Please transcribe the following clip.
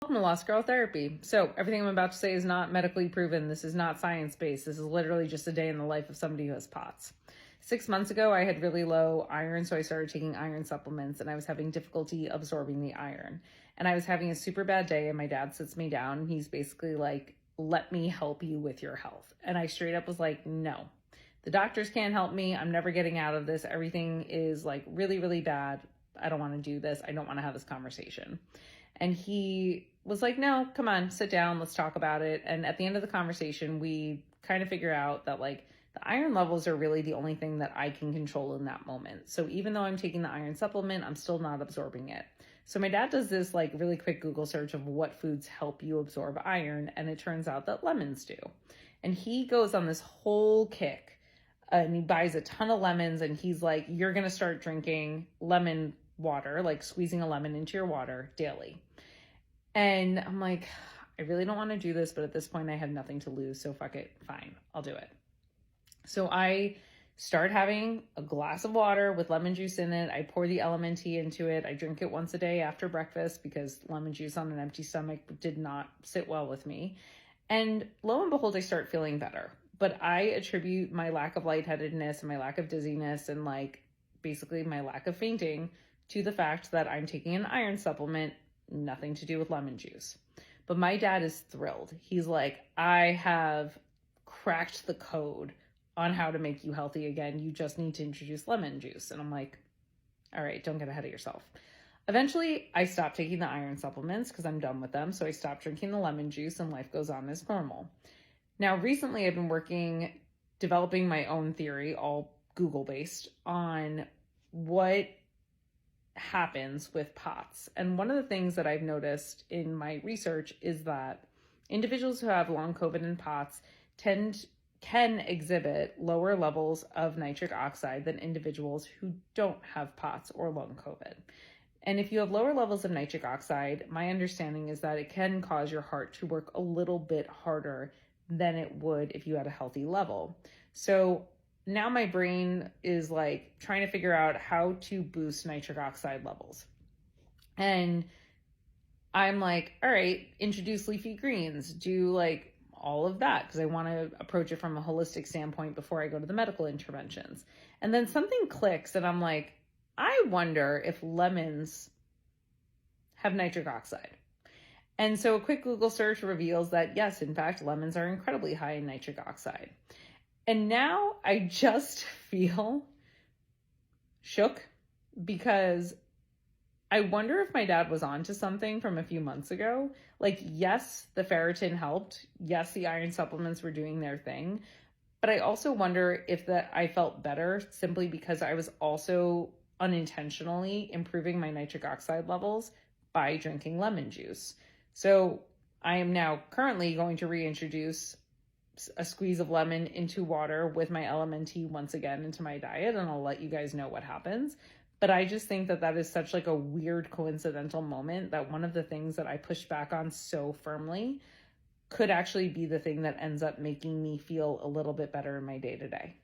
Welcome to Lost Girl Therapy. So, everything I'm about to say is not medically proven. This is not science-based. This is literally just a day in the life of somebody who has POTS. 6 months ago, I had really low iron, so I started taking iron supplements, and I was having difficulty absorbing the iron. And I was having a super bad day, and my dad sits me down. He's basically like, let me help you with your health. And I straight up was like, no. The doctors can't help me. I'm never getting out of this. Everything is like really, really bad. I don't want to do this. I don't want to have this conversation. And he was like, no, come on, sit down, let's talk about it. And at the end of the conversation, we kind of figure out that like the iron levels are really the only thing that I can control in that moment. So even though I'm taking the iron supplement, I'm still not absorbing it. So my dad does this like really quick Google search of what foods help you absorb iron. And it turns out that lemons do. And he goes on this whole kick and he buys a ton of lemons and he's like, you're going to start drinking lemon water, like squeezing a lemon into your water daily. And I'm like, I really don't want to do this, but at this point I have nothing to lose. So fuck it. Fine. I'll do it. So I start having a glass of water with lemon juice in it. I pour the LMNT into it. I drink it once a day after breakfast because lemon juice on an empty stomach did not sit well with me. And lo and behold, I start feeling better. But I attribute my lack of lightheadedness and my lack of dizziness and like basically my lack of fainting to the fact that I'm taking an iron supplement, nothing to do with lemon juice. But my dad is thrilled. He's like, I have cracked the code on how to make you healthy again. You just need to introduce lemon juice. And I'm like, all right, don't get ahead of yourself. Eventually, I stopped taking the iron supplements because I'm done with them. So I stopped drinking the lemon juice and life goes on as normal. Now, recently I've been developing my own theory, all Google-based, on what happens with POTS. And one of the things that I've noticed in my research is that individuals who have long COVID and POTS can exhibit lower levels of nitric oxide than individuals who don't have POTS or long COVID. And if you have lower levels of nitric oxide, my understanding is that it can cause your heart to work a little bit harder than it would if you had a healthy level. So now my brain is like trying to figure out how to boost nitric oxide levels. And I'm like, all right, introduce leafy greens, do like all of that because I want to approach it from a holistic standpoint before I go to the medical interventions. And then something clicks and I'm like, I wonder if lemons have nitric oxide. And so a quick Google search reveals that yes, in fact, lemons are incredibly high in nitric oxide. And now I just feel shook because I wonder if my dad was onto something from a few months ago. Like, yes, the ferritin helped. Yes, the iron supplements were doing their thing. But I also wonder if I felt better simply because I was also unintentionally improving my nitric oxide levels by drinking lemon juice. So I am now currently going to reintroduce a squeeze of lemon into water with my LMNT once again into my diet, and I'll let you guys know what happens. But I just think that is such like a weird coincidental moment that one of the things that I pushed back on so firmly could actually be the thing that ends up making me feel a little bit better in my day to day.